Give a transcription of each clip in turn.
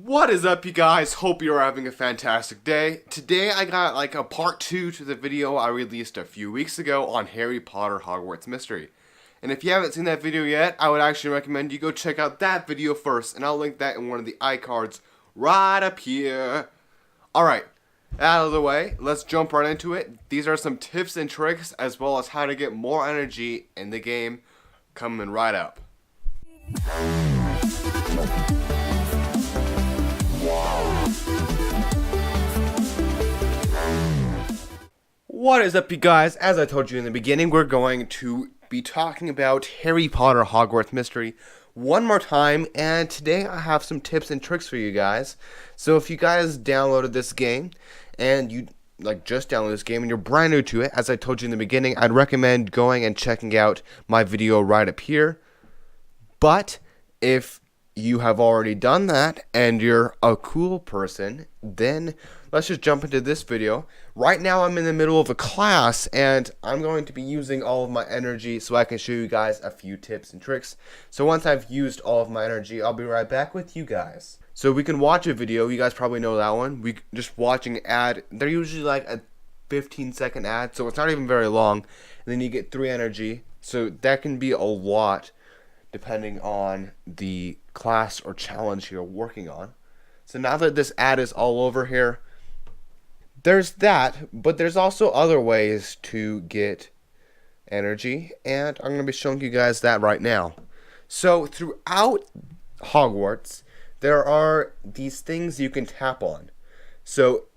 What is up, you guys? Hope you're having a fantastic day. Today I got like a part 2 to the video I released a few weeks ago on Harry Potter Hogwarts Mystery. And if you haven't seen that video yet, I would actually recommend you go check out that video first, and I'll link that in one of the iCards right up here. Alright, out of the way, let's jump right into it. These are some tips and tricks as well as how to get more energy in the game coming right up. What is up, you guys? As I told you in the beginning, we're going to be talking about Harry Potter Hogwarts Mystery one more time, and today I have some tips and tricks for you guys. So if you guys downloaded this game and you just downloaded this game and you're brand new to it, as I told you in the beginning, I'd recommend going and checking out my video right up here. But if you have already done that and you're a cool person, then let's just jump into this video. Right now I'm in the middle of a class and I'm going to be using all of my energy so I can show you guys a few tips and tricks. So once I've used all of my energy, I'll be right back with you guys. So we can watch a video. You guys probably know that one. We just watching an ad. They're usually like a 15-second ad, so it's not even very long. And then you get 3 energy. So that can be a lot depending on the class or challenge you're working on. So now that this ad is all over here, there's that, but there's also other ways to get energy, and I'm going to be showing you guys that right now. So throughout Hogwarts, there are these things you can tap on. So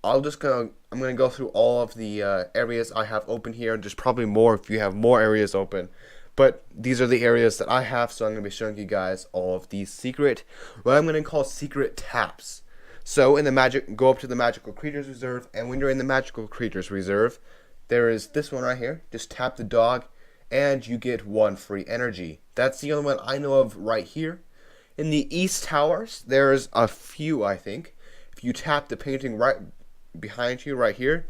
I'm going to go through all of the areas I have open here. There's probably more if you have more areas open. But these are the areas that I have, so I'm going to be showing you guys all of these what I'm going to call secret taps. So go up to the Magical Creatures Reserve, and when you're in the Magical Creatures Reserve, there is this one right here. Just tap the dog, and you get 1 free energy. That's the only one I know of right here. In the East Towers, there's a few, I think. If you tap the painting right behind you right here,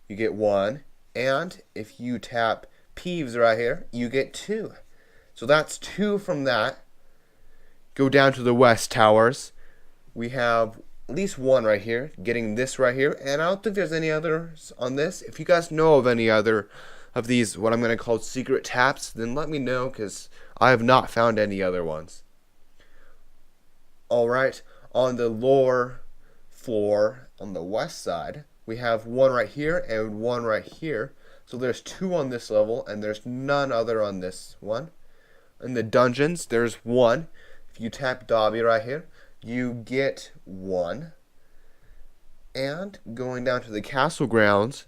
you get 1. And if you tap Peeves right here, you get 2. So that's 2 from that. Go down to the West Towers. We have at least 1 right here, getting this right here, and I don't think there's any others on this. If you guys know of any other of these, what I'm going to call secret taps, then let me know, because I have not found any other ones. Alright, on the lower floor, on the west side, we have 1 right here and 1 right here. So there's 2 on this level, and there's none other on this one. In the dungeons, there's 1. If you tap Dobby right here, you get 1. And going down to the castle grounds,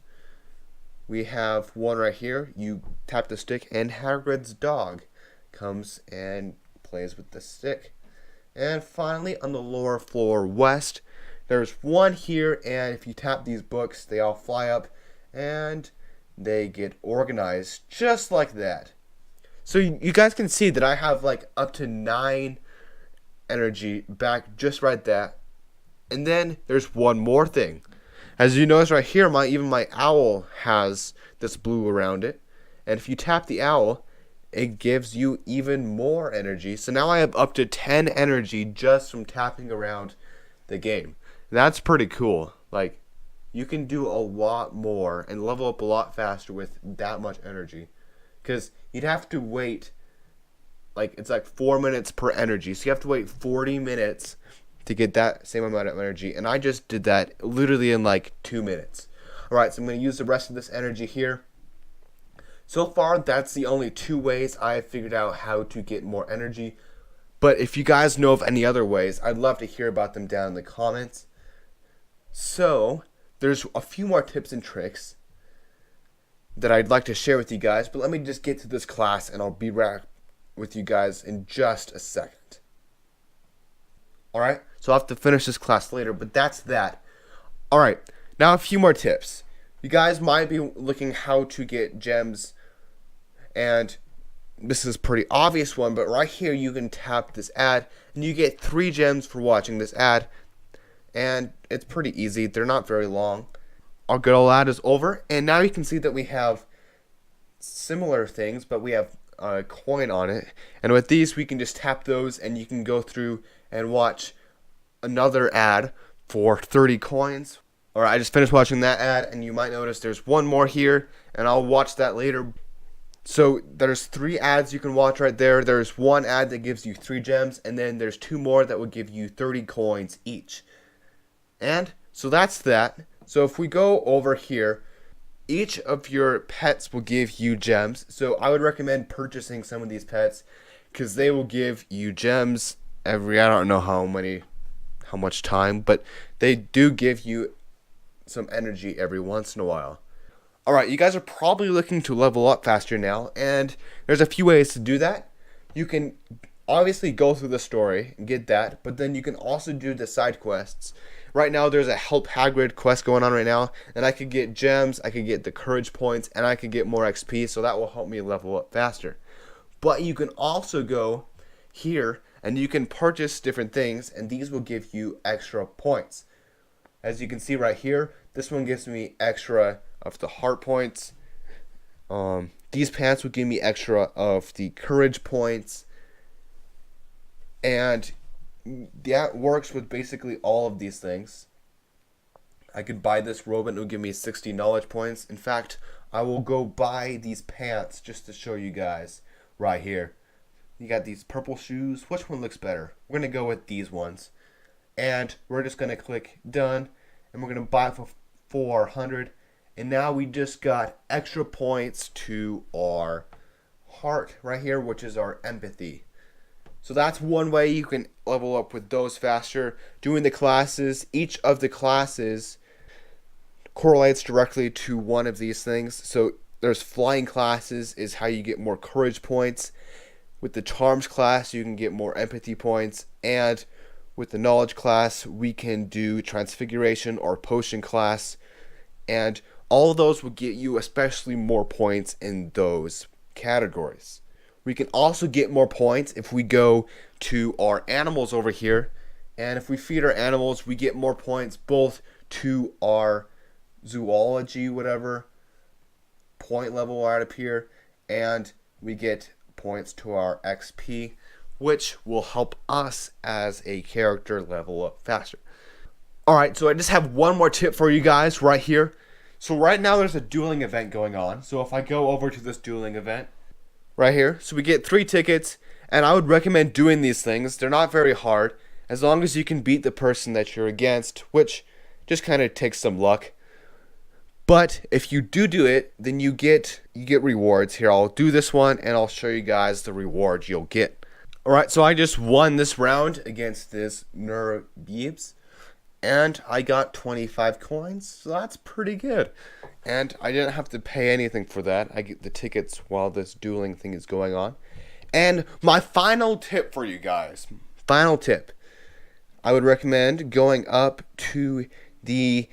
we have 1 right here. You tap the stick, and Hagrid's dog comes and plays with the stick. And finally, on the lower floor west, there's 1 here, and if you tap these books, they all fly up, and they get organized just like that. So you guys can see that I have up to 9 energy back just right there. And then there's one more thing. As you notice right here, even my owl has this blue around it. And if you tap the owl, it gives you even more energy. So now I have up to 10 energy just from tapping around the game. That's pretty cool. You can do a lot more and level up a lot faster with that much energy. Because you'd have to wait, it's 4 minutes per energy. So you have to wait 40 minutes to get that same amount of energy. And I just did that literally in 2 minutes. Alright, so I'm going to use the rest of this energy here. So far, that's the only 2 ways I have figured out how to get more energy. But if you guys know of any other ways, I'd love to hear about them down in the comments. So there's a few more tips and tricks that I'd like to share with you guys, but let me just get to this class and I'll be back with you guys in just a second. Alright, so I'll have to finish this class later, but that's that. Alright, now a few more tips. You guys might be looking how to get gems, and this is a pretty obvious one, but right here you can tap this ad and you get 3 gems for watching this ad. And it's pretty easy. They're not very long. Our good old ad is over. And now you can see that we have similar things, but we have a coin on it. And with these, we can just tap those, and you can go through and watch another ad for 30 coins. Alright, I just finished watching that ad, and you might notice there's one more here, and I'll watch that later. So there's 3 ads you can watch right there. There's one ad that gives you 3 gems, and then there's 2 more that would give you 30 coins each. And so that's that. So if we go over here, each of your pets will give you gems. So I would recommend purchasing some of these pets because they will give you gems every, I don't know how much time, but they do give you some energy every once in a while. Alright, you guys are probably looking to level up faster now, and there's a few ways to do that. You can obviously go through the story and get that, but then you can also do the side quests. Right now there's a Help Hagrid quest going on right now, and I could get gems, I could get the courage points, and I could get more XP, so that will help me level up faster. But you can also go here, and you can purchase different things, and these will give you extra points. As you can see right here, this one gives me extra of the heart points. These pants will give me extra of the courage points. And that works with basically all of these things. I could buy this robe and it will give me 60 knowledge points. In fact, I will go buy these pants just to show you guys right here. You got these purple shoes. Which one looks better? We're going to go with these ones. And we're just going to click done. And we're going to buy it for 400. And now we just got extra points to our heart right here, which is our empathy. So that's one way you can level up with those faster. Doing the classes, each of the classes correlates directly to one of these things. So there's flying classes is how you get more courage points. With the charms class, you can get more empathy points. And with the knowledge class, we can do transfiguration or potion class. And all of those will get you especially more points in those categories. We can also get more points if we go to our animals over here. And if we feed our animals, we get more points both to our zoology, whatever, point level right up here. And we get points to our XP, which will help us as a character level up faster. Alright, so I just have one more tip for you guys right here. So right now there's a dueling event going on. So if I go over to this dueling event right here, so we get 3 tickets, and I would recommend doing these things. They're not very hard, as long as you can beat the person that you're against, which just kind of takes some luck. But if you do it, then you get rewards. Here, I'll do this one, and I'll show you guys the rewards you'll get. Alright, so I just won this round against this Nerbeebs. And I got 25 coins, so that's pretty good. And I didn't have to pay anything for that. I get the tickets while this dueling thing is going on. And my final tip for you guys. Final tip. I would recommend going up to the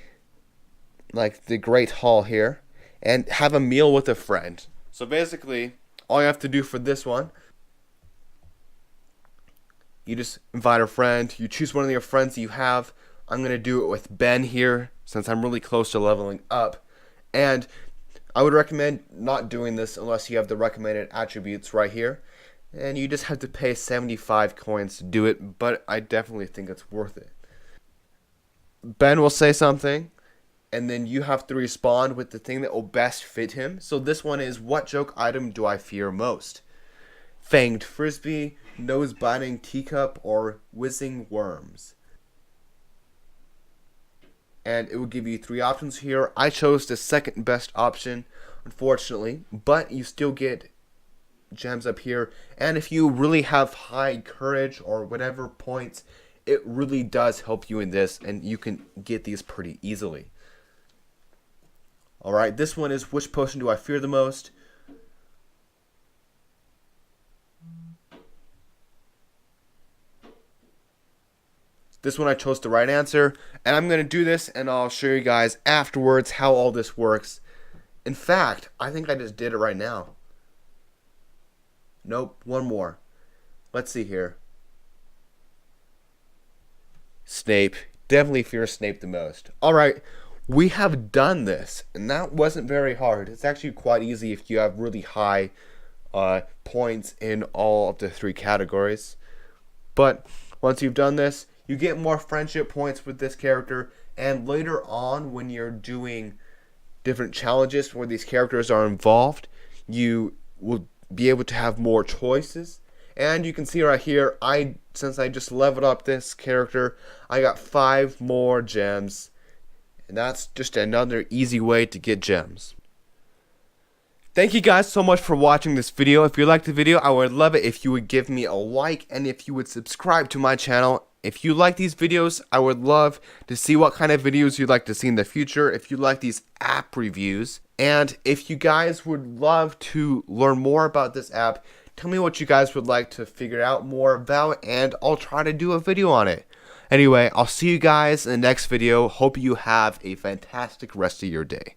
Great Hall here and have a meal with a friend. So basically, all you have to do for this one, you just invite a friend. You choose one of your friends that you have. I'm going to do it with Ben here since I'm really close to leveling up. And I would recommend not doing this unless you have the recommended attributes right here. And you just have to pay 75 coins to do it, but I definitely think it's worth it. Ben will say something, and then you have to respond with the thing that will best fit him. So this one is, what joke item do I fear most? Fanged frisbee, nose-biting teacup, or whizzing worms? And it will give you 3 options here. I chose the second best option, unfortunately, but you still get gems up here. And if you really have high courage or whatever points, it really does help you in this, and you can get these pretty easily. Alright, this one is, which potion do I fear the most? This one I chose the right answer, and I'm going to do this, and I'll show you guys afterwards how all this works. In fact, I think I just did it right now. Nope, one more. Let's see here. Snape. Definitely fear Snape the most. Alright, we have done this, and that wasn't very hard. It's actually quite easy if you have really high points in all of the 3 categories. But once you've done this, You get more friendship points with this character, and later on when you're doing different challenges where these characters are involved, you will be able to have more choices. And you can see right here, since I just leveled up this character, I got 5 more gems. And that's just another easy way to get gems. Thank you guys so much for watching this video. If you liked the video, I would love it if you would give me a like and if you would subscribe to my channel. If you like these videos, I would love to see what kind of videos you'd like to see in the future. If you like these app reviews, and if you guys would love to learn more about this app, tell me what you guys would like to figure out more about, and I'll try to do a video on it. Anyway, I'll see you guys in the next video. Hope you have a fantastic rest of your day.